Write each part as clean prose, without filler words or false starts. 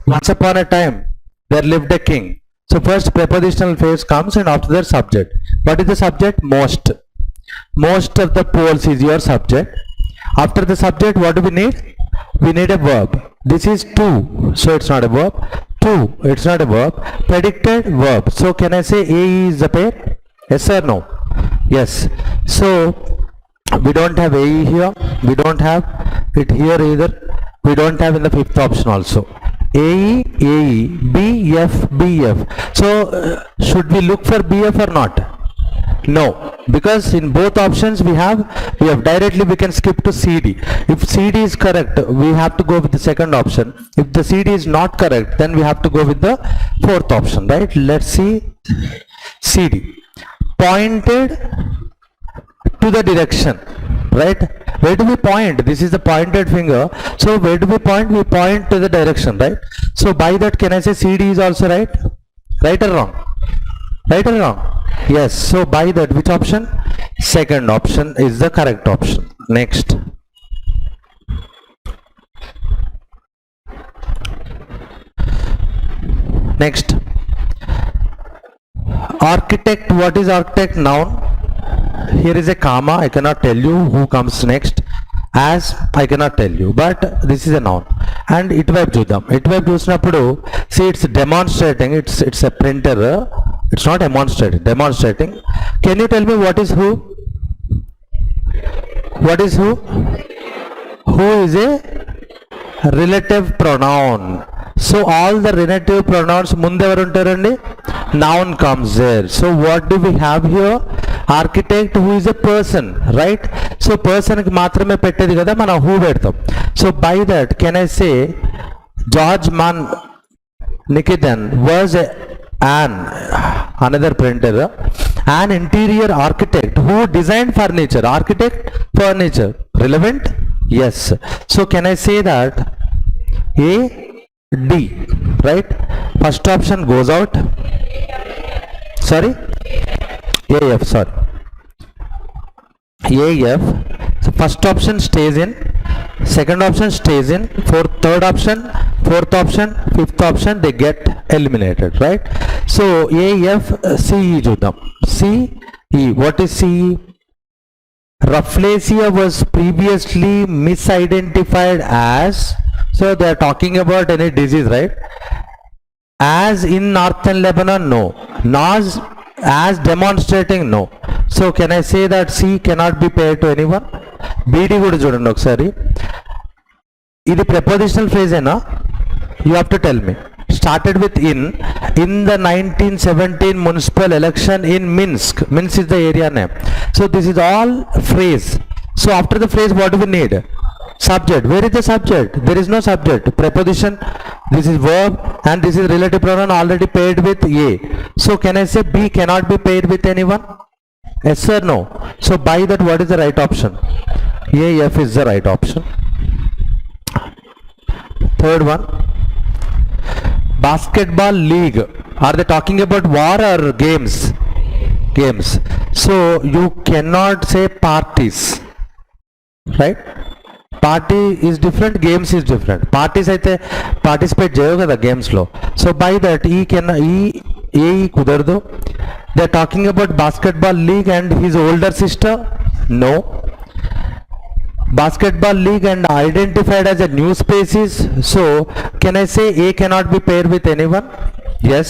Once upon a time, there lived a king. So first prepositional phrase comes and after that subject. What is the subject? Most. Most of the poles is your subject. After the subject, what do we need? We need a verb. This is to, so it's not a verb. To, it's not a verb. Predicted verb. So can I say A is the pair? Yes or no? Yes. So we don't have AE here. We don't have it here either. We don't have in the fifth option also. AE, AE, BF, BF. So should we look for BF or not? No, because in both options we have directly we can skip to CD. If CD is correct, we have to go with the second option. If the CD is not correct, then we have to go with the fourth option, right? Let's see CD. Pointed to the direction, right? Where do we point? This is the pointed finger. So where do we point? We point to the direction, right? So by that, can I say CD is also right? Right or wrong? Right or wrong? Yes. So by that, which option? Second option is the correct option. Next. Next. Architect. What is architect? Noun. Here is a comma. I cannot tell you who comes next. As I cannot tell you, but this is a noun. And itvaip chudam. Itvaip chusinapudu, see, it's demonstrating. It's a printer. It's not demonstrating. Demonstrating. Can you tell me what is who? What is who? Who is a relative pronoun. So all the relative pronouns munde evaru untarandi? Noun comes there. So what do we have here? Architect, who is a person, right? So person ki matrame pettedi kada mana who pedtam. So by that, can I say George Nikitan was another printer, an interior architect who designed furniture. Architect, furniture. Relevant? Yes. So can I say that A, D, right? First option goes out. Sorry? AF, sorry. AF. So first option stays in. Second option stays in. Third option, fourth option, fifth option, they get eliminated, right? So AF, CE chudam. CE. What is CE? Rafflesia was previously misidentified as, so they are talking about any disease, right? As in northern Lebanon, no. Nas, as demonstrating, no. So can I say that C cannot be paired to anyone? BD kuda chudandi okkasari. Idi prepositional phrase ena? You have to tell me. Started with in the 1917 municipal election in Minsk. Minsk is the area name. So this is all phrase. So after the phrase, what do we need? Subject. Where is the subject? There is no subject. Preposition. This is verb and this is relative pronoun already paired with A. So can I say B cannot be paired with anyone? Yes or no? So by that, what is the right option? AF is the right option. Third one. Basketball league. Are they talking about war or games? Games. So you cannot say parties, right? Party is different, games is different. Parties అయితే participate చేయవు కదా games లో. So by that E కుదరదు. They are talking about basketball league and his older sister. No. Basketball league and identified as a new species. So can I say A cannot be paired with anyone? Yes.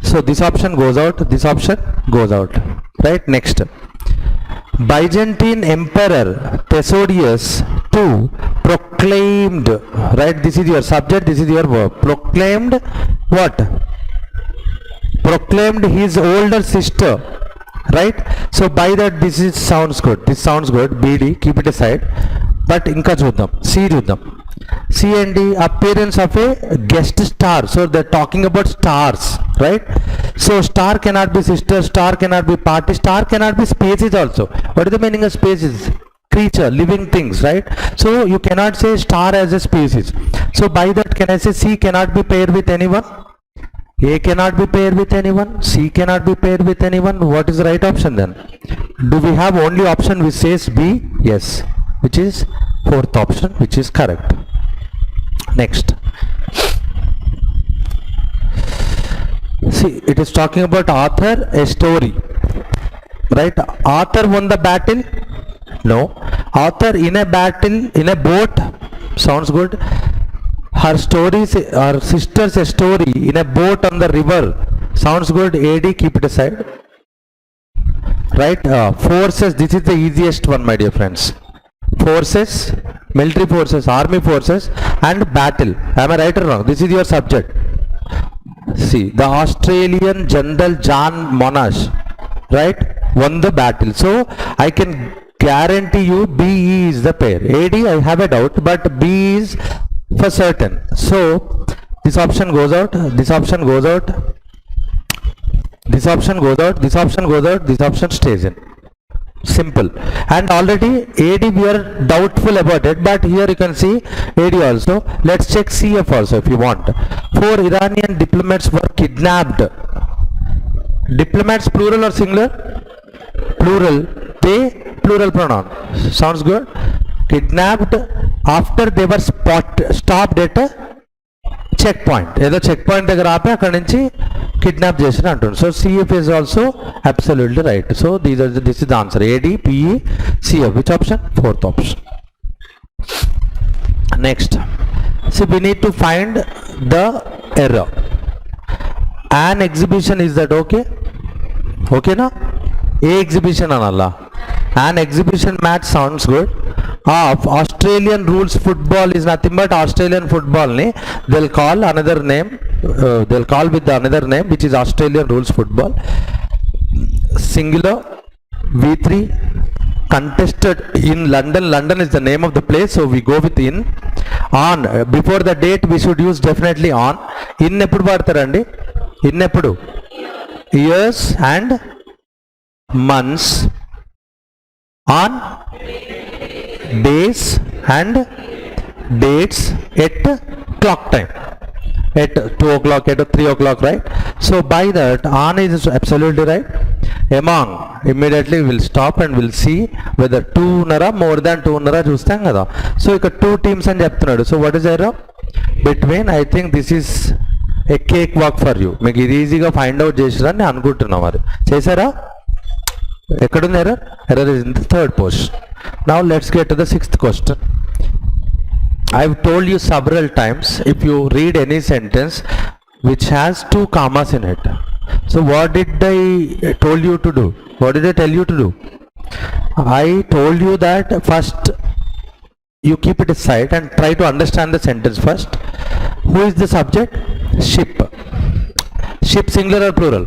So this option goes out. This option goes out. Right. Next. Byzantine Emperor Theodosius II proclaimed, right? This is your subject, this is your verb. Proclaimed what? Proclaimed his older sister, right? So by that, this is sounds good. This sounds good. BD, keep it aside. But inka chuddam. C chuddam. C and D, appearance of a guest star. So they're talking about stars, right? So star cannot be sister, star cannot be party, star cannot be species also. What is the meaning of species? Creature, living things, right? So you cannot say star as a species. So by that, can I say C cannot be paired with anyone? A cannot be paired with anyone? C cannot be paired with anyone? What is the right option then? Do we have only option which says B? Yes. Which is fourth option, which is correct. Next. See, it is talking about author, a story, right? Author won the battle? No. Author in a battle, in a boat? Sounds good. Her stories, her sister's story in a boat on the river? Sounds good. AD, keep it aside. Right? Forces, this is the easiest one, my dear friends. Forces, military forces, army forces, and battle. Am I right or wrong? This is your subject. See, the Australian General John Monash, right, won the battle. So I can guarantee you BE is the pair. AD, I have a doubt, but B is for certain. So this option goes out, this option goes out, this option goes out, this option goes out, this option stays in. Simple. And already AD we are doubtful about it, but here you can see AD also. Let's check CF also if you want. 4 Iranian diplomats were kidnapped. Diplomats plural or singular? Plural. They, plural pronoun. Sounds good. Kidnapped after they were stopped at a checkpoint, ఏదో checkpoint దగ్గర ఆపి అక్కడ నుంచి kidnap చేసిన అంటుంది. So CF is also absolutely right. So this is the answer. AD, PE, CF. Which option? Fourth option. Next, so we need to find the error. An exhibition, is that okay? ఓకేనా? ఏ exhibition అనాలా? An exhibition match sounds good. Australian rules football is nothing but Australian football ni they'll call another name, they'll call with the another name which is Australian rules football. Singular, V3, contested in London. London is the name of the place, so we go with in. On, before the date we should use definitely on. In eppudu vaartarandi? In eppudu? Years and months. On days and dates at clock time, at 2 o'clock, at 3 o'clock, right? So by that, on is absolutely right. Among, immediately we'll stop and we'll see whether 2 nara more than 2 nara chustam kada. So ikka 2 teams ani cheptunnadu. So what is the error between? I think this is a cake walk for you. Meeku idi easy ga find out chesirani anukuntunna. Mari chesara? Ekkadunది error? Error is in the third portion. Now let's get to the sixth question. I've told you several times, if you read any sentence which has 2 commas in it. So what did I told you to do? What did I tell you to do? I told you that first you keep it aside and try to understand the sentence first. Who is the subject? Ship. Ship singular or plural?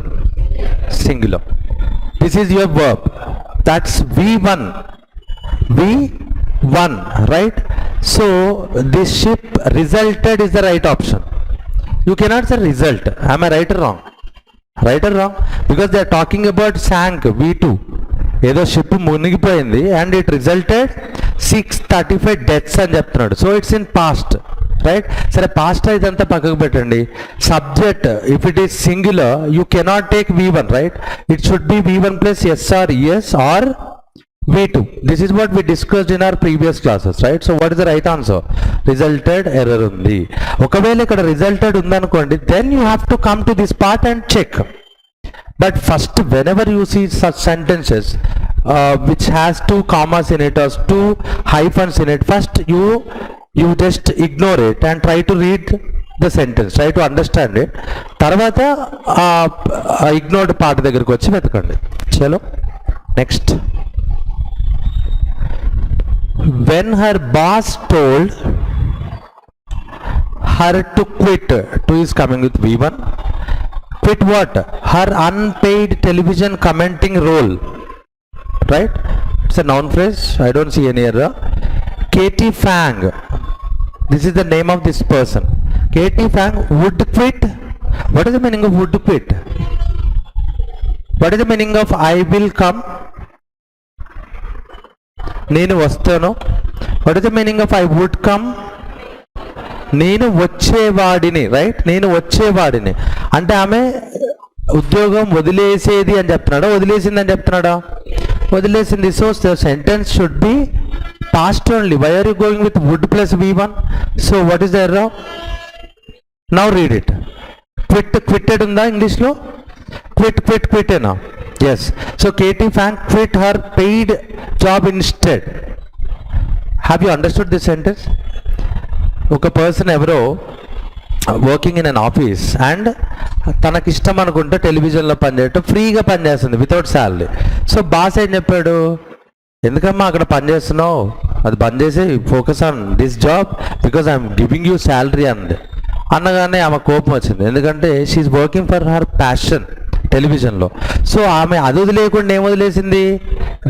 Singular. This is your verb. That's V1. V1, right? So this ship resulted is the right option. You cannot say result. Am I right or wrong? Right or wrong? Because they are talking about sank, V2. ఏదో ship మునిగిపోయింది and it resulted 635 deaths అని చెప్తున్నాడు. So it's in past, right? సరే, past ఇదంతా పక్కకు పెట్టండి. Subject if it is singular you cannot take V1, right? It should be V1 plus S or S or V2. This is what we discussed in our previous classes, right? So what is the right answer? Resulted error undi. ఒకవేళ ఇక్కడ resulted ఉందనుకోండి, then you have to come to this part and check. But first, whenever you see such sentences which has 2 commas in it or 2 hyphens in it, first you just ignore it and try to read the sentence, try to understand it. తర్వాత ignored part దగ్గరికి వచ్చి వెతకండి. చలో next. When her boss told her to quit, to is coming with V1. Quit what? Her unpaid television commenting role, right? It's a noun phrase. I don't see any error. Katie Fang, this is the name of this person. Katie Fang would quit. What is the meaning of would quit? What is the meaning of I will come? నేను వస్తాను. What is the meaning of I would come? నేను వచ్చేవాడిని, right? నేను వచ్చేవాడిని అంటే ఆమె ఉద్యోగం వదిలేసేది అని చెప్తున్నాడా, వదిలేసింది అని చెప్తున్నాడా? వదిలేసింది. So the sentence should be past only. Why are you going with would plus V1? So what is the error? Now read it. quitted ఉందా ఇంగ్లీష్లో? quitేనా? yes. so Katie Frank quit her paid job instead. have you understood this sentence? ఒక person ఎవరో working in an office and తనకి ఇష్టం అనుకుంటే టెలివిజన్లో పనిచేయటం, ఫ్రీగా పనిచేస్తుంది వితౌట్ శాలరీ. సో బాస్ ఏం చెప్పాడు, ఎందుకమ్మా అక్కడ పనిచేస్తున్నావు, అది బంద్ చేసి focus on this job because I'm giving you salary అంది. అనగానే ఆమె కోపం వచ్చింది, ఎందుకంటే she's working for her passion టెలివిజన్లో. సో ఆమె అది వదిలేయకుండా ఏం వదిలేసింది,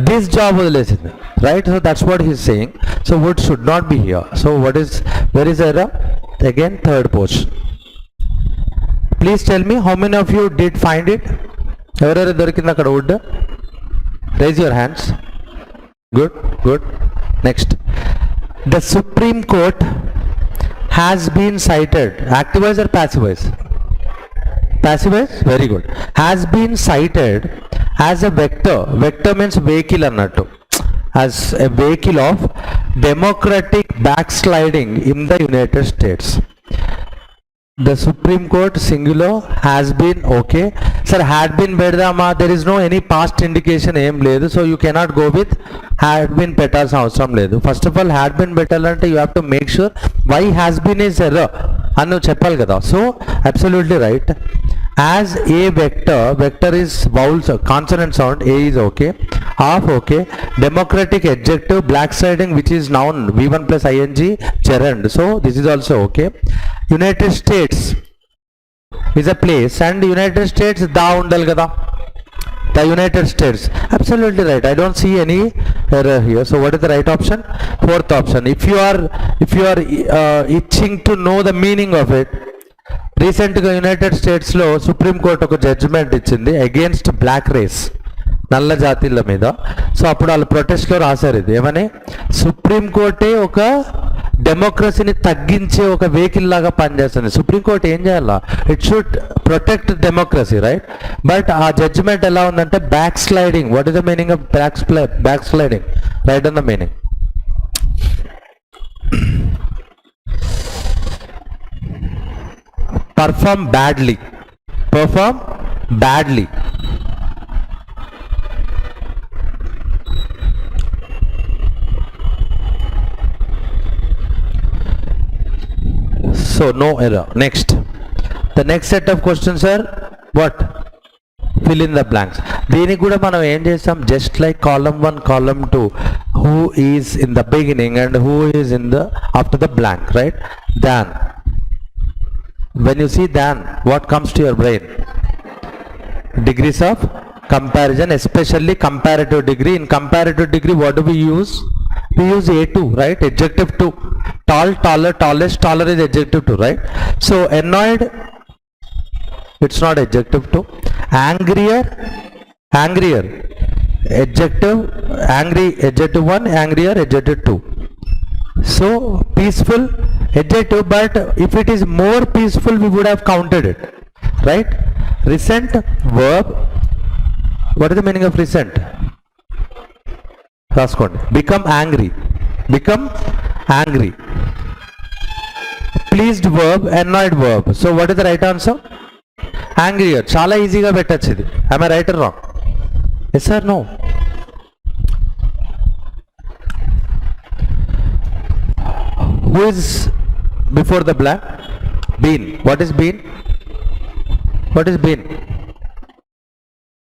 దిస్ జాబ్ వదిలేసింది, right? So that's what he's saying. So would should not be here. So what is, where is error? Again third portion. Please tell me how many of you did find it? ఎవరెవరు దొరికింది అక్కడ would? Rise your hands. good. next, the Supreme Court has been cited, active voice or passive voice? Passive voice, very good. Has been cited as a vector means vehicle annattu, as a vehicle of democratic backsliding in the United States. The Supreme Court singular has been, okay sir, had been bedama, there is no any past indication ఏం లేదు, so you cannot go with had been పెట్టాల్సిన అవసరం లేదు. First of all had been పెట్టాలంటే you have to make sure why has been is error అని నువ్వు చెప్పాలి కదా. So absolutely right. as a vector is vowel consonant sound, a is okay, of okay, democratic adjective, black sliding which is noun v1 plus ing gerund, so this is also okay. United States is a place and United States da undal kada, the United States, absolutely right. I don't see any error here. So what is the right option? Fourth option. If you are itching to know the meaning of it, రీసెంట్గా United స్టేట్స్లో supreme court ఒక judgement ఇచ్చింది against black race, నల్ల జాతీల మీద. So అప్పుడు వాళ్ళు ప్రొటెస్ట్లో రాశారు ఇది ఏమని, సుప్రీంకోర్టే ఒక డెమోక్రసీని తగ్గించే ఒక వెహికల్ లాగా పనిచేస్తుంది. సుప్రీంకోర్టు ఏం చేయాలా, it should protect democracy, right? But ఆ జడ్జిమెంట్ ఎలా ఉందంటే back sliding. What is the meaning of back sliding? Right on the meaning. perform badly. So no error. Next, the next set of questions are what? Fill in the blanks. దీనికి కూడా మనం ఏం చేస్తాం, just like column 1 column 2, who is in the beginning and who is in the after the blank, right? Then when you see than, what comes to your brain? Degrees of comparison, especially comparative degree. In comparative degree, what do we use? We use A2, right? Adjective 2. Tall, taller, tallest, taller is adjective 2, right? So annoyed, it's not adjective 2. Angrier, adjective, angry, adjective 1, angrier, adjective 2. So peaceful, adjective, but if it is more peaceful we would have counted it, right? Recent, verb. What is the meaning of recent? రాసుకోండి. become angry. Pleased verb, annoyed verb. So what is the right answer? Angrier. చాలా ఈజీగా పెట్టచ్చు ఇది. am I right or wrong? Yes or no? Who is before the blank? Been. What is been?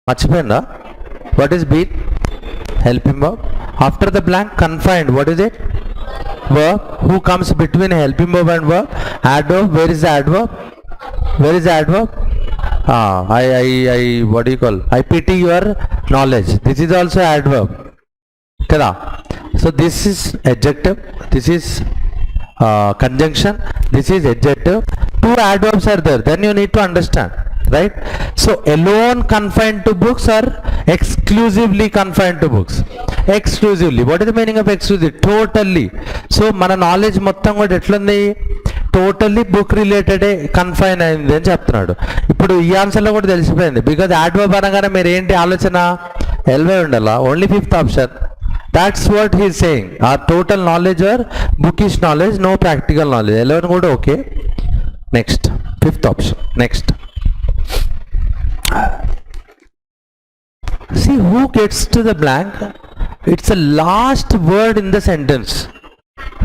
మర్చిపోయిందా? What is been? Helping verb. After the blank, confined. What is it? Verb. Who comes between helping verb and verb? Adverb. Where is the adverb? What do you call? I pity your knowledge. This is also adverb. Kada. So this is adjective. This is conjunction, this is adjective, 2 adverbs are there, then you need to understand, right? So alone confined to books or exclusively confined to books? Exclusively. What is the meaning of exclusive? Totally. So మన knowledge మొత్తం కూడా ఎట్లుంది, totally book రిలేటెడే confine అయింది అని చెప్తున్నాడు. ఇప్పుడు ఈ ఆన్సర్లో కూడా తెలిసిపోయింది, బికాజ్ adverb అనగానే మీరు ఏంటి ఆలోచన, ఎల్వై ఉండాలా, only 5th option. That's what he is saying. Our total knowledge or bookish knowledge, no practical knowledge. 11 good, okay. Next, 5th option. Next. See who gets to the blank? It's the last word in the sentence,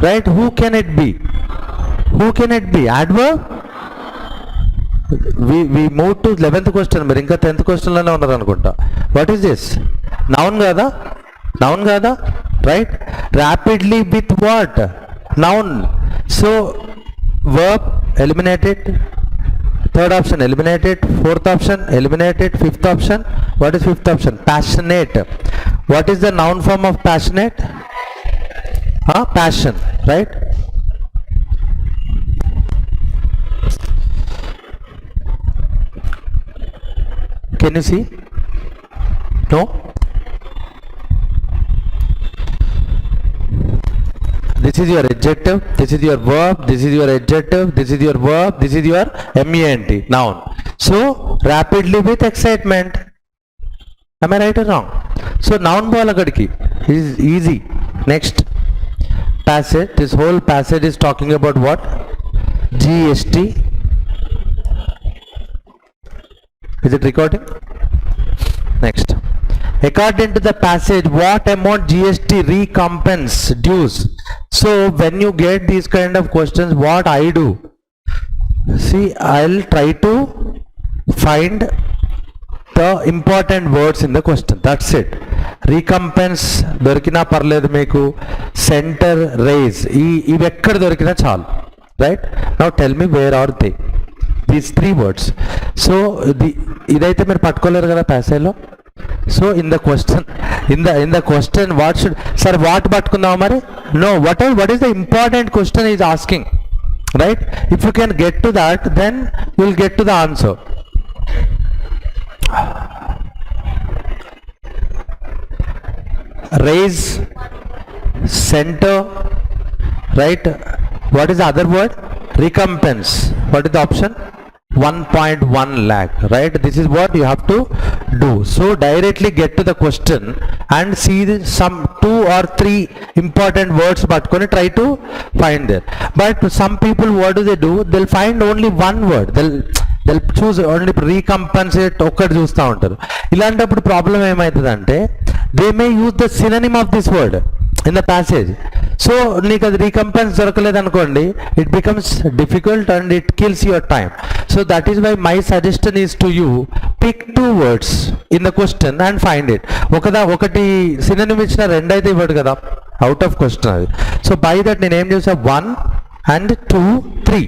right? Who can it be? Who can it be? Adverb? We move to 11th question. మీరు ఇంకా 10th question లోనే ఉన్నారు అనుకుంటా. What is this? Noun కదా? Noun కదా? Right? Rapidly with what? Noun. So verb eliminated. Third option eliminated. Fourth option eliminated. Fifth option, what is fifth option? Passionate. What is the noun form of passionate? Passion, right? Can you see? No? This is your adjective, this is your verb, this is your adjective, this is your verb, this is your MENT, noun. So, rapidly with excitement. Am I right or wrong? So, noun bolakadiki is easy. Next passage, this whole passage is talking about what? GST. Is it recording? Next. According to the passage, what amount GST recompense dues? So when you get these kind of questions, what I do? See, I'll try to find the important words in the question. That's it. Recompense dorikina parledu meku, center, raise, ivi ekkada dorikina chalu, right? Now tell me, where are they? These three words. So idaithe meer pattukoleru kada passage lo. So in the question, what should, sir, what pattukundam mari? No, what is the important question he is asking, right? If you can get to that, then you will get to the answer. Raise, center, right? What is the other word? Recompense. What is the option? 1.1 lakh, right? This is what you have to do. So directly get to the question and see some 2 or 3 important words pattukoni try to find there. But some people, what do? They'll find only one word. They'll choose only recompensate okkadi చూస్తూ ఉంటారు. ఇలాంటప్పుడు problem ఏమవుతుందంటే they may use the synonym of this word in the passage. So నీకు అది రీకంపెన్స్ దొరకలేదు అనుకోండి, it becomes difficult and it kills your time. So that is why my suggestion is to you, pick 2 words in the question and find it. ఒకటి synonym ఇచ్చిన రెండు అయితే ఇవ్వడు కదా, అవుట్ ఆఫ్ క్వశ్చన్ అది. సో బై దట్ నేను ఏం చేసా, 1 and 2 3.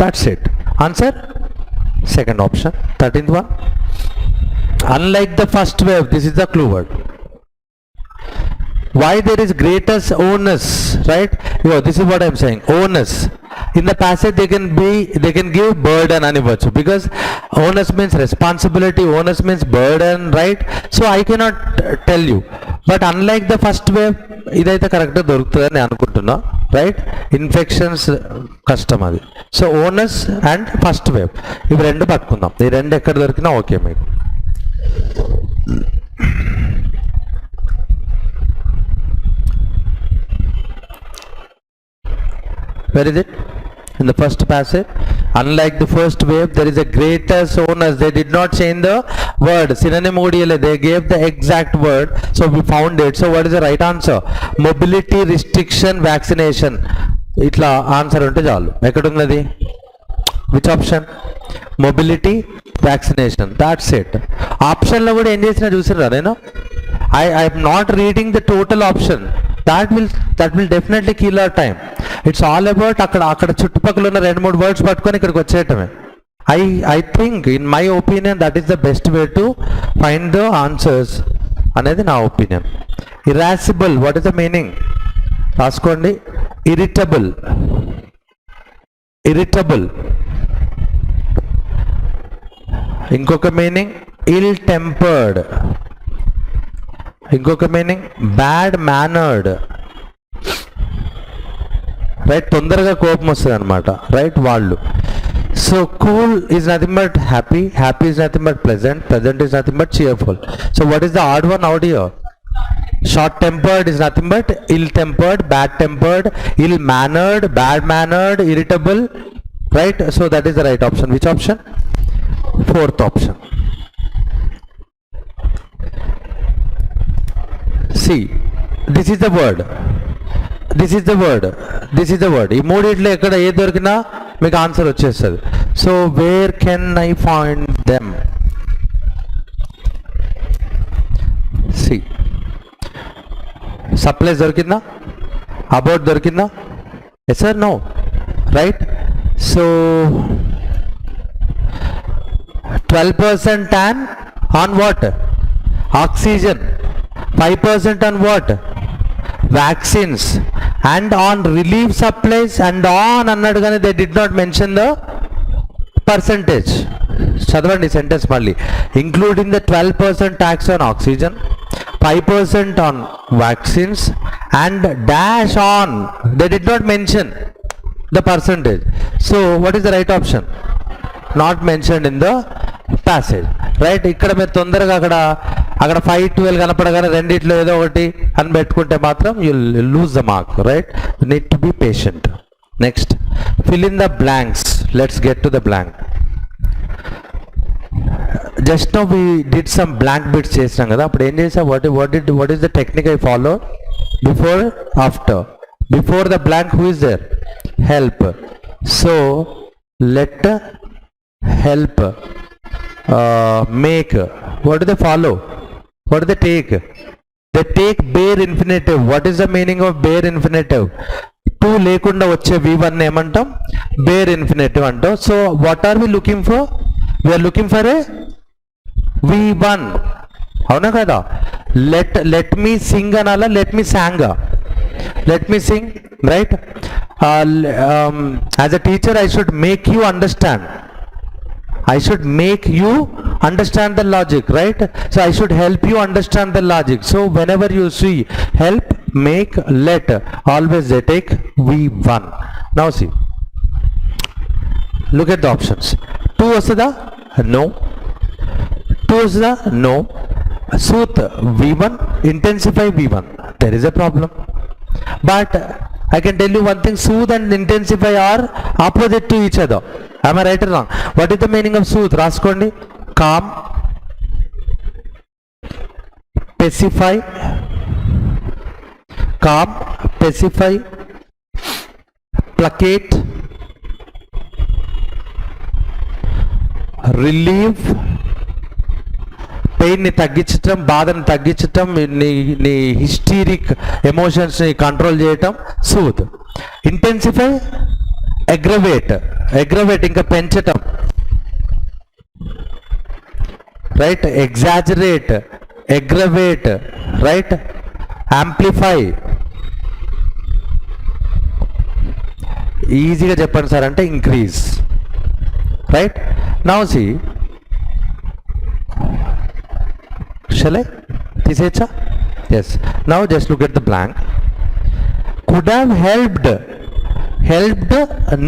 That's it. Answer second option, 13th one. Unlike the first wave, this is the clue word. Why there is greatest onus, right? This is what I am saying, onus. In the passage they can give burden anivachu, because onus means responsibility, onus means burden, right? So I cannot tell you. But unlike the first wave, idaithe correct dorukutadani anukuntunna, right? Infections custom adi. So onus and first wave, ivi rendu pattukundam. Ee rendu ekkada dorikina okay meeku. Where is it? In the first passage. Unlike the first wave, there is a greatest onus. They did not change the word. Synonym ODLA. They gave the exact word. So we found it. So what is the right answer? Mobility restriction vaccination. Itla answer unte chalu. Ekkadunnadi? Which option? Mobility vaccination. That's it. Option lo kuda em chesina chusarra nenu? I am not reading the total option. That will definitely kill our time. It's all about అక్కడ చుట్టుపక్కల ఉన్న 2-3 words పట్టుకొని ఇక్కడికి వచ్చేయటమే. I think, in my opinion, that is the best way to find the answers అనేది నా opinion. Irascible, what is the meaning? రాసుకోండి. Irritable. ఇంకొక meaning ill tempered. ఇంకొక మీనింగ్ బ్యాడ్ మ్యానర్డ్, రైట్? తొందరగా కోపం వస్తుంది అనమాట, రైట్? వాళ్ళు. So cool is nothing but happy, happy is nothing but pleasant, pleasant is nothing but cheerful. So what is the odd one out here? Short tempered is nothing but ill tempered, bad tempered, ill mannered, bad mannered, irritable, right? So that is the right option. Which option? Fourth option. See, this is the word. This is the word. This is the word. ఈ మూడిట్లో ఎక్కడ ఏ దొరికినా మీకు answer వచ్చేస్తుంది. So where can I find them? See supplies దొరికిందా? About దొరికిందా? Yes sir, no, right? So 12% tan on what? Oxygen. 5% on what? Vaccines. And on relief supplies and on అన్నాడు కానీ they did not mention the percentage. చదవండి sentence మళ్ళీ. Including the 12% tax on oxygen, 5% on vaccines and dash on. They did not mention the percentage. So what is the right option? Not mentioned in the passage, right? ఇక్కడ మీరు తొందరగా అక్కడ 5, 12 కనపడగానే రెండిట్లో ఏదో ఒకటి అని పెట్టుకుంటే మాత్రం you lose the mark, right? You need to be patient. Next, fill in the blanks. Let's get to the blank. Just now we did some blank bits చేసినాం కదా, అప్పుడు ఏం చేసా? What is the technique I follow? Before, after. Before the blank who is there? Help. So let help, make. What do they follow? What do they take? They take bare infinitive. What is the meaning of bare infinitive? To lekunda వచ్చే v1 ఏమంటాం? bare infinitive అంటాం. So what are we looking for? We are looking for a v1. అవునా కదా? let me sing అనాలా? let me sang? let me sing, right? As a teacher I should make you understand. I should make you understand the logic, right? So I should help you understand the logic. So whenever you see help, make, let, always they take v1. Now see, look at the options. 2 vasada? No. 2 vasada? No. Soothe v1, intensify v1. There is a problem. But I can tell you one thing, soothe and intensify are opposite to each other. Am I right or wrong? What is the meaning of soothe? రాసుకోండి. Calm, pacify, calm, pacify, placate, relieve, pain ని తగ్గించటం, బాధను తగ్గించటం, నీ hysteric emotions ని control చేయటం సూత్. Intensify, aggravate ఇంకా పెంచటం, right? Exaggerate, aggravate, right? Amplify. ఈజీగా చెప్పండి సార్ అంటే increase, right? Now see, shall I? తీసేచ్చా? yes. Now just look at the blank. Could have helped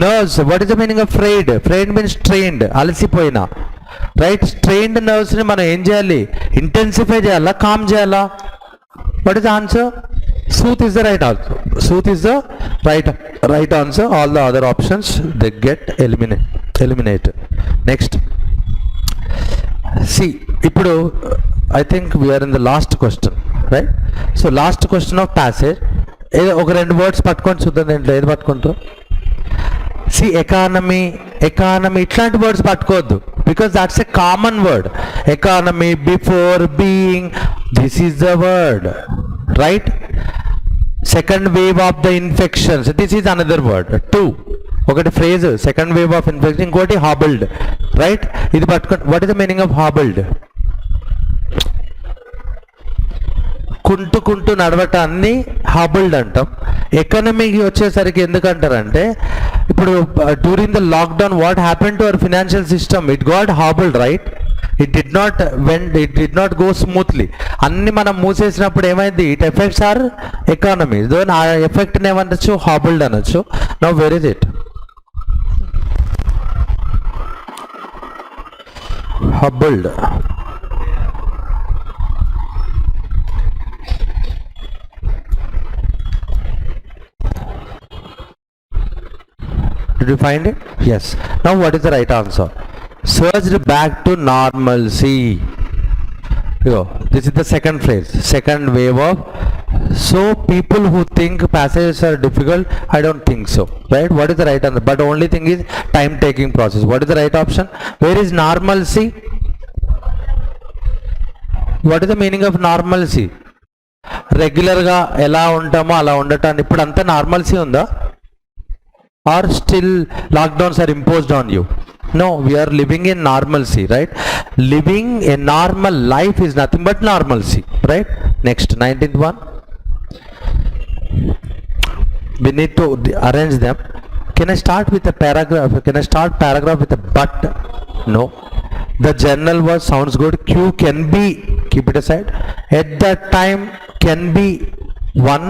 nerves. What is the meaning of frayed? Frayed means strained, అలసిపోయినా, right? Strained nerves ని మనం ఏం చేయాలి? Intensify చేయాలా, com చేయాలా? What is the answer? Sooth is the right answer. Sooth is the right answer. All the other options they get eliminated. Next, see, ఇప్పుడు I think we are in the last question, right? So last question of passage. ఏదో ఒక 2 words పట్టుకొని చూద్దాం. దీంట్లో ఏది పట్టుకుంటారు? C, economy ఇట్లాంటి words పట్టుకోవద్దు, because that's a common word. Economy, before, being, this is the word, right? Second wave of the infections, this is another word. 2 ఒకటి phrase, second wave of infection, ఇంకోటి hobbled, right? ఇది పట్టుకోండి. What is the meaning of hobbled? కుంటూ నడవటాన్ని hobbled అంటాం. ఎకానమీకి వచ్చేసరికి ఎందుకంటారంటే, ఇప్పుడు during the lockdown what happen to our financial system? It got hobbled, right? It did not go smoothly. అన్ని మనం మూసేసినప్పుడు ఏమైంది? It effects our economy. ఆ ఎఫెక్ట్ని ఏమనొచ్చు? హాబుల్డ్ అనొచ్చు. Now where is it? Hobbled. Did you find it? Yes. Now what is the right answer? Surged back to normalcy. This is the second phrase, second wave of. So people who think passages are difficult, I don't think so, right? What is the right answer? But the only thing is time taking process. What is the right option? Where is normalcy? What is the meaning of normalcy? రెగ్యులర్గా ఎలా ఉంటామో అలా ఉండటాన్ని ఇప్పుడు అంతా normalcy ఉందా? Or still lockdowns are imposed on you? No, we are living in normalcy, right? Living a normal life is nothing but normalcy, right? Next, 19th one. We need to arrange them. Can I start with a paragraph? Can I start paragraph with a but? No. The journal was sounds good. Q can be, keep it aside. At that time can be one,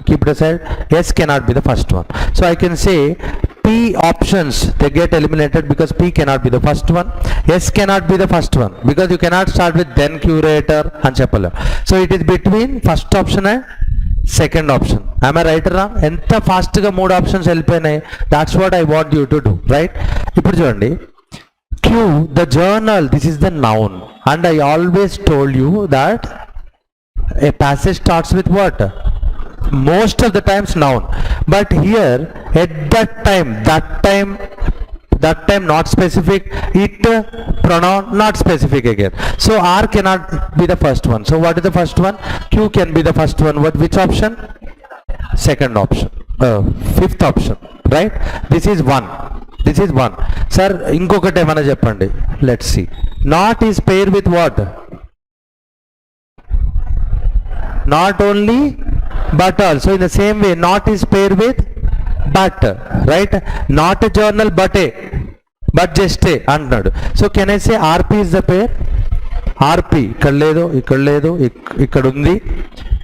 keep it aside. S cannot be the first one. So I can say P options, they get eliminated because P cannot be the first one. S cannot be the first one because you cannot start with then curator and chapel. So it is between first option and second option. Am I right or wrong? ఎంత ఫాస్ట్గా మూడు options వెళ్ళిపోయినాయి. That's what I want you to do, right? ఇప్పుడు చూడండి, Q, the journal, this is the noun, and I always told you that a passage starts with what? Most of the times noun, but here at that time not specific, it pronoun not specific again. So R cannot be the first one. So what is the first one? Q can be the first one. What, which option? Second option, fifth option, right? This is one. Sir, ఇంకొకటి ఏమైనా చెప్పండి. Let's see. Not is paired with what? Not only but also. In the same way, not is paired with but, right? Not a journal but just a అంటున్నాడు. So can I say RP is the pair? RP ఇక్కడ లేదు, ఇక్కడ ఉంది,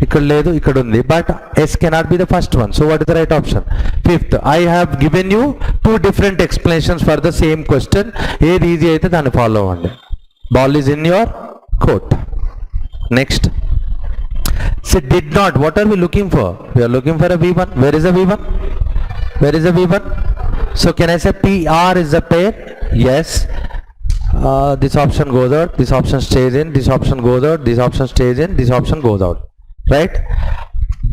ఇక్కడ ఉంది, but S cannot be the first one. So what is the right option? Fifth. I have given you two different explanations for the same question. ఏది easy అయితే దాన్ని follow అవ్వండి. Ball is in your court. Next. So did not, what are we looking for? We are looking for a V1. Where is the V1? So can I say PR is a pair? Yes. This option goes out, this option stays in, this option goes out, this option stays in, this option goes out, right?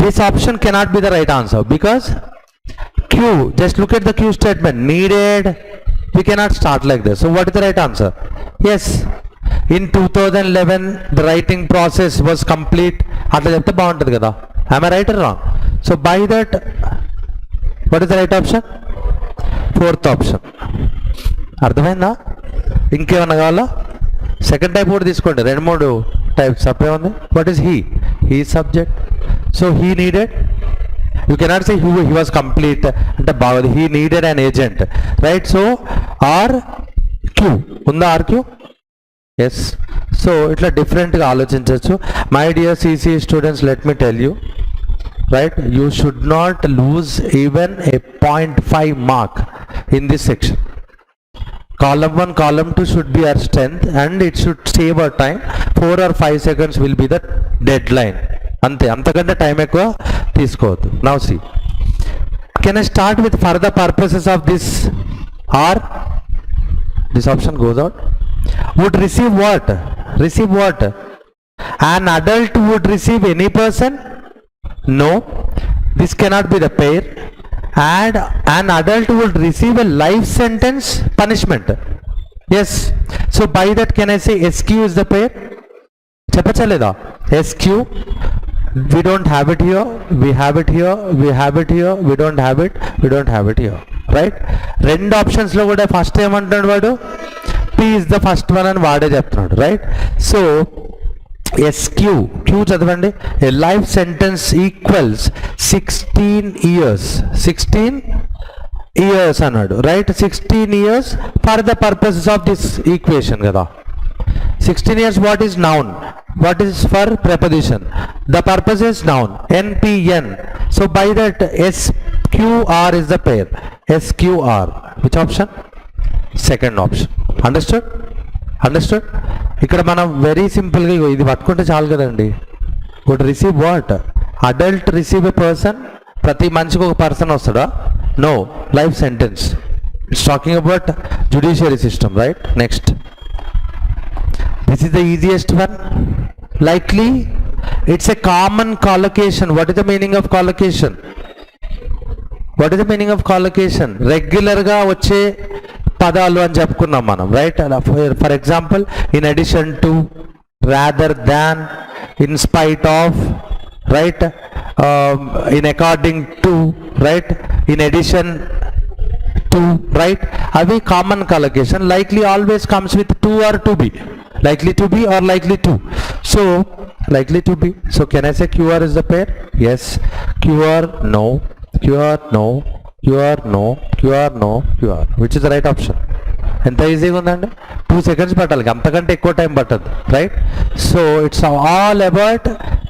This option cannot be the right answer because Q, just look at the Q statement, needed, we cannot start like this. So what is the right answer? Yes. In 2011 the writing process was complete. అట్లా చెప్తే బాగుంటుంది కదా. Am I right or wrong? So by that, what is the right option? Fourth option. అర్థమైందా? ఇంకేమన్నా కావాలా? Second type కూడా తీసుకోండి, 2-3 types తప్పే ఉంది. What is he subject. So he needed, you cannot say he was complete అంటే బాగోదు. He needed an agent, right? So R Q ఉందా? R Q? ఎస్. సో ఇట్లా డిఫరెంట్గా ఆలోచించవచ్చు. My dear CC students, let me tell you, right? You should not lose even a 0.5 mark in this section. Column 1, column 2 should be our strength and it should save our time. 4 or 5 seconds will be the deadline. Ante antakante time ekkuva teesukovoddu. Now see, can I start with for the purposes of this R? This option goes out. Would receive what? Receive what? An adult would receive any person? No, this cannot be the pair. And an adult would receive a life sentence punishment. Yes. So by that, can I say SQ is the pair? Chapachaleda. SQ. We don't have it here. We have it here. We have it here. We don't have it. We don't have it here. Right? Rend options lo kuda first time antunnadu vaadu P is the first one and vaade cheptunnadu, right? So SQ, Q చదవండి. A life sentence equals 16 years. 16 years అన్నాడు, right? 16 years for the purposes of this equation కదా. 16 years what is noun? What is for preposition? The purpose is noun. NPN. So by that SQR is the pair. SQR. Which option? Second option. Understood? ఇక్కడ మనం very సింపుల్గా ఇది పట్టుకుంటే చాలు కదండి. Would receive what? Adult receive a person. ప్రతి మనిషికి ఒక పర్సన్ వస్తాడా? No, life sentence. It's talking about judiciary system, right? Next, This is the easiest one. Likely, it's a common collocation. What is the meaning of collocation? What is the meaning of collocation? Regular గా వచ్చే పదాలు అని చెప్పుకున్నాం మనం, right? For example, in addition to, rather than, in spite of, right? In according to, right? In addition to, right? Avi common collocation. Likely always comes with to or to be. Likely to be or likely to. So likely to be. So can I say QR is the pair? Yes. QR no. QR no. QR no. QR no. QR. Which is the right option? ఎంత ఈజీగా ఉందండి. 2 seconds పట్టాలి, అంతకంటే ఎక్కువ time పట్టదు, right? So it's all about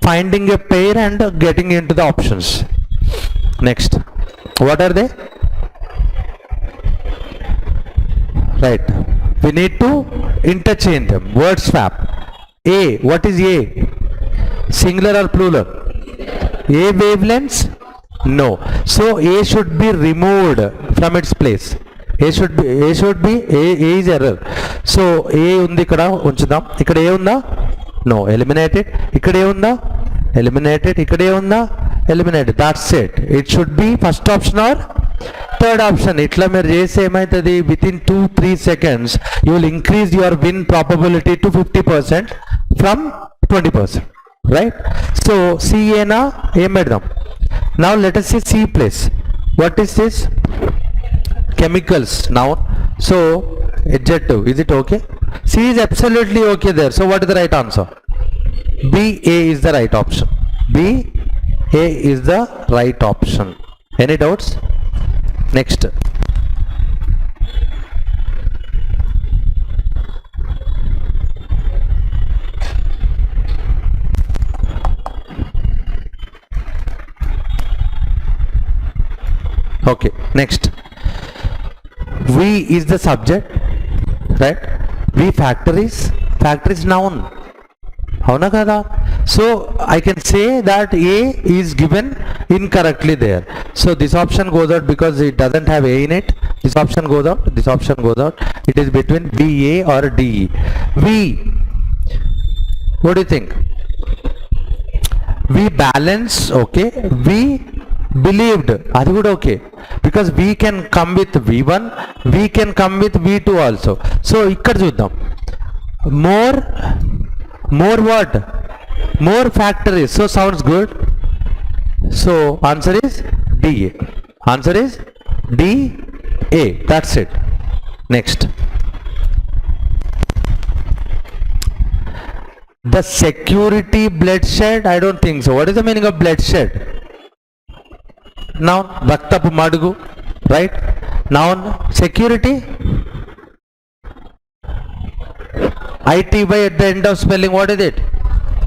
finding a pair and getting into the options. Next, what are they? Right, we need to interchange them. Word swap. A, what is A? Singular or plural? A wavelengths? No. So A should be removed from its place. A is error. So A undi ikkada unchudam. Ikkada A unda? No, eliminate it. Ikkada A unda? Eliminate it. Ikkada A unda? Eliminate it. That's it. It should be first option or third option. ఇట్లా మీరు చేస్తే ఏమవుతుంది, with in 2-3 seconds you will increase your win probability to 50% from 20%, right? So C ఏనా, ఏం పెడదాం? Now let us see C place. What is this? Chemicals, noun. So adjective, is it okay? C is absolutely okay there. So what is the right answer? B, A is the right option. B, A is the right option. Any doubts? Next, okay, next, we is the subject, right? We factor is noun. అవునా కదా? So I can say that A is given incorrectly there. So this option goes out because it doesn't have A in it. This option goes out. This option goes out. It is between BA or DE. We, what do you think? We balance, okay. We believed, అది కూడా okay, because we can come with V1, we can come with V2 also. So ఇక్కడ చూద్దాం. More what? More factories. So sounds good. So answer is DA. Answer is DA. That's it. Next. The security bloodshed. I don't think so. What is the meaning of bloodshed? Noun. Raktapu madugu. Right? Noun. Security. ITY at the end of spelling, what is it?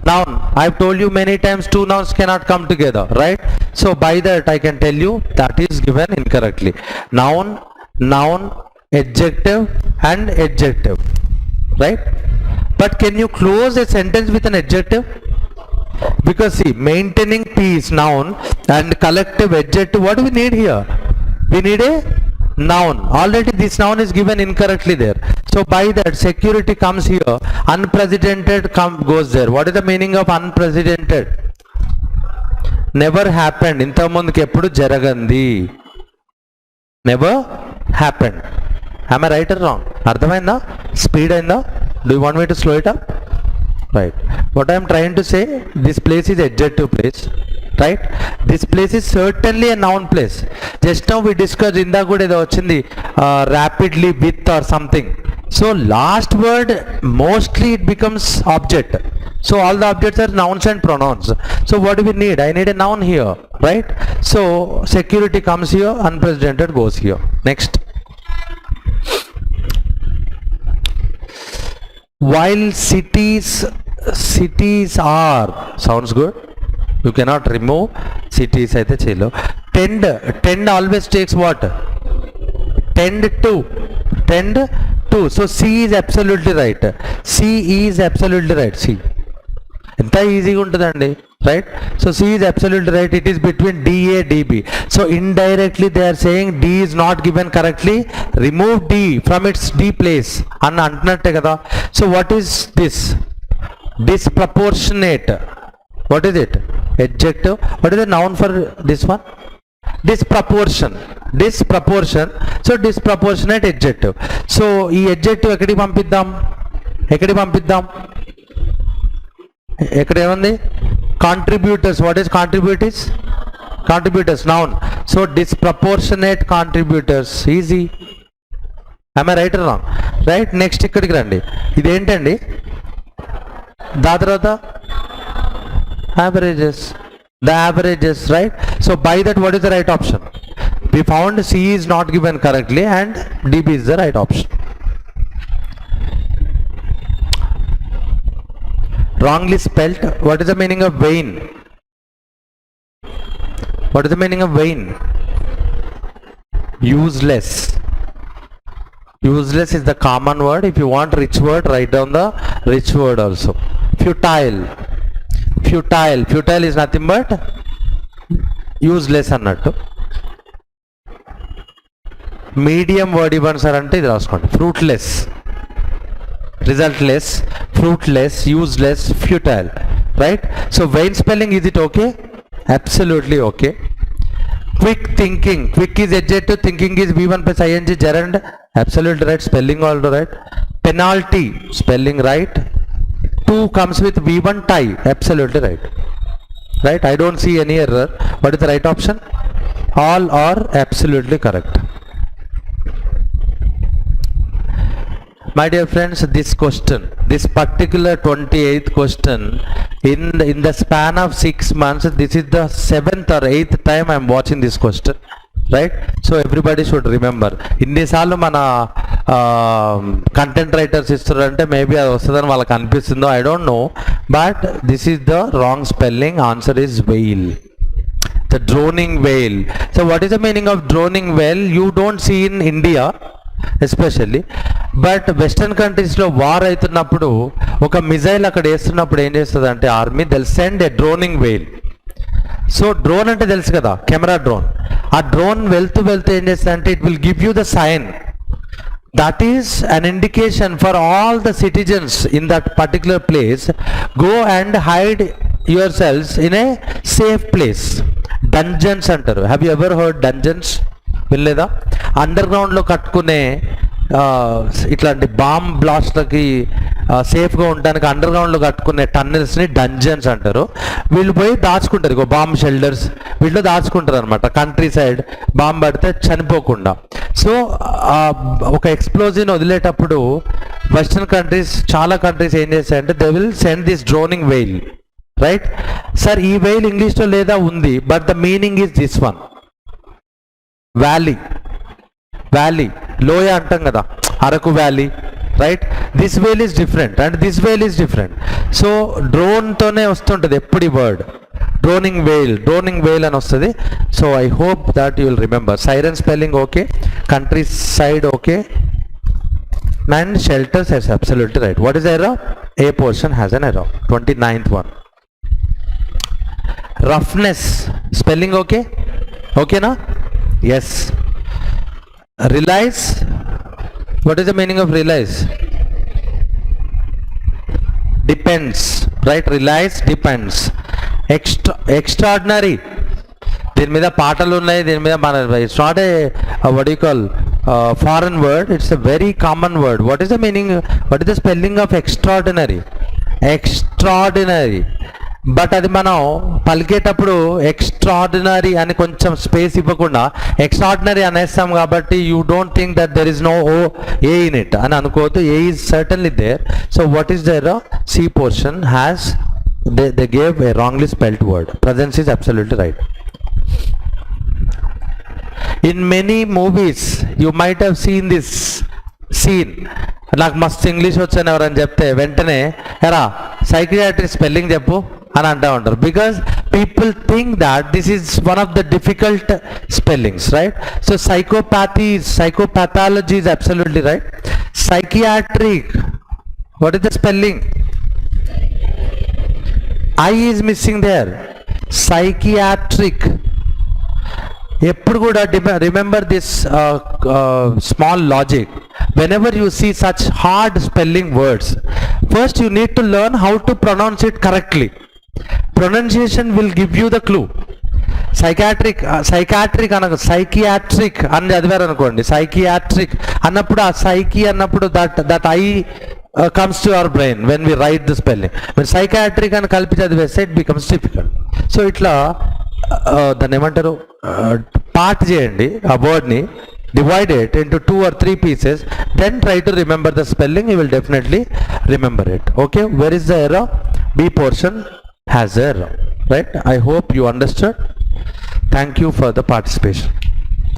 Noun. I've told you many times 2 nouns cannot come together, right? So by that I can tell you that is given incorrectly. Noun, adjective and adjective, right? But can you close a sentence with an adjective? Because see, maintaining peace, noun, and collective adjective, what do we need here? We need a noun. Already this noun is given incorrectly there. So by that security comes here, unprecedented goes there. What is the meaning of unprecedented? Never happened. ఇంత ముందుకి ఎప్పుడు జరగంది. Never happened. Am I right or wrong? అర్థమైందా? Speed అయిందా? Do you want me to slow it up? Right. What I am trying to say, this place is adjective place, right? This place is certainly a noun place. Just now we discussed inda kuda edo vachindi rapidly with or something. So last word mostly it becomes object. So all the objects are nouns and pronouns. So what do we need? I need a noun here, right? So security comes here, unprecedented goes here. Next. While cities are, sounds good. You cannot remove cities అయితే చేయలో. Tend always takes what? Tend to. So C is absolutely right. C is absolutely right. C. ఎంత ఈజీగా ఉంటుందండి, right? So C is absolutely right. It is between DA, DB. So indirectly they are saying D is not given correctly. Remove D from its D place అని అంటున్నట్టే కదా. So what is this? Disproportionate. What is it? Adjective. What is the noun for this one? Disproportion. Disproportion. So disproportionate adjective. So ఈ adjective ఎక్కడికి పంపిద్దాం? ఎక్కడ ఏముంది? Contributors. What is contributors? Contributors, noun. So disproportionate contributors. Easy. Am I right or wrong? Right? Next ఇక్కడికి రండి. ఇదేంటండి? దాని తర్వాత averages. The averages, right? So by that, what is the right option? We found C is not given correctly and DB is the right option. Wrongly spelt. What is the meaning of vain? What is the meaning of vain? Useless. Useless is the common word. If you want rich word, write down the rich word also. Futile. Futile is nothing but useless అన్నట్టు. Medium word ఇవ్వండి sir అంటే ఇది రాసుకోండి. Fruitless, resultless, fruitless, useless, futile, right? So vain spelling, is it okay? Absolutely okay. Quick thinking. Quick is adjective, thinking is V1 plus ing gerund. Absolutely right. Spelling also right. Penalty, spelling right. 2 comes with V1 tie. Absolutely right. Right? I don't see any error. What is the right option? All are absolutely correct. My dear friends, this question, this particular 28th question, in the span of 6 months, this is the 7th or 8th time I am watching this question, right? So everybody should remember. ఇన్నిసార్లు మన content writers ఇస్తారంటే maybe అది వస్తుందని వాళ్ళకి అనిపిస్తుందో, I don't know, but this is the wrong spelling. Answer is veil. The droning whale. So what is the meaning of droning whale? You don't see in India especially, but western కంట్రీస్లో war అవుతున్నప్పుడు ఒక missile అక్కడ వేస్తున్నప్పుడు ఏం చేస్తుంది అంటే army, they'll send a droning wail. So drone అంటే తెలుసు కదా, కెమెరా డ్రోన్. ఆ డ్రోన్ వెళ్తూ ఏం చేస్తుంది అంటే it will give you the sign. That is an indication for all the citizens in that particular place. Go and hide yourselves in a safe place. Dungeons అంటారు. Have you ever heard dungeons? వెళ్ళలేదా? Under గ్రౌండ్లో కట్టుకునే ఇట్లాంటి bomb బ్లాస్ట్లకి సేఫ్గా ఉండడానికి under గ్రౌండ్లో కట్టుకునే టన్నెల్స్ని dungeons అంటారు. వీళ్ళు పోయి దాచుకుంటారు, ఇక బాంబ్ షెల్టర్స్ వీటిలో దాచుకుంటారు అనమాట, కంట్రీ సైడ్ బాంబ్ పడితే చనిపోకుండా. సో ఒక ఎక్స్ప్లోజివ్ వదిలేటప్పుడు వెస్టర్న్ కంట్రీస్, చాలా కంట్రీస్ ఏం చేస్తాయంటే they will send this droning wail, right? Sir ఈ వెయిల్ ఇంగ్లీష్లో లేదా ఉంది, but the meaning is this one. Valley, valley, లోయ అంటాం కదా, Araku valley, right? This Vel is different and this Vel is different. So డ్రోన్తోనే వస్తుంటుంది ఎప్పుడు ఈ వర్డ్, డ్రోనింగ్ వేల్ అని వస్తుంది. So I hope that you will remember. Siren spelling okay, country side okay, and shelters is absolutely right. What is error? A portion has an error. 29th one. Roughness spelling okay, ఓకేనా? Yes. Realize. What is the meaning of realize? Depends, right? Realize depends. Extraordinary. దీని మీద పాటలు ఉన్నాయి, దీని మీద మన, it's not a what do you call foreign word, it's a very common word. What is the meaning, what is the spelling of extraordinary? Extraordinary. But అది మనం పలికేటప్పుడు extraordinary అని కొంచెం స్పేస్ ఇవ్వకుండా ఎక్స్ట్రాడినరీ అనేస్తాం కాబట్టి you don't think that there is no A in it అని అనుకోవద్దు. A is certainly there. So what is there? C portion has, they gave a wrongly spelled word. Presence is absolutely right. In many movies you might have seen this scene. నాకు మస్తు English వచ్చాను ఎవరని చెప్తే వెంటనే ఎరా psychiatry spelling చెప్పు అని అంటూ ఉంటారు. Because people think that this is one of the difficult spellings, right? So psychopathology is absolutely right. Psychiatric, what is the spelling? I is missing there. Psychiatric. ఎప్పుడు కూడా remember this small logic. whenever you see such hard spelling words, first you need to learn how to pronounce it correctly. Pronunciation will give you the clue. Psychiatric అనగా psychiatric అని చదివారు అనుకోండి, psychiatric అన్నప్పుడు ఆ సైకి అన్నప్పుడు that I comes to our brain when we write the spelling. When psychiatric and కలిపి చదివేస్తే it becomes difficult. So ఇట్లా దాన్ని ఏమంటారు, పార్ట్ చేయండి ఆ వర్డ్ని, divide it into 2 or 3 pieces, then try to remember the spelling. You will definitely remember it. Okay, where is the error? B portion has error, right? I hope you understood. Thank you for the participation.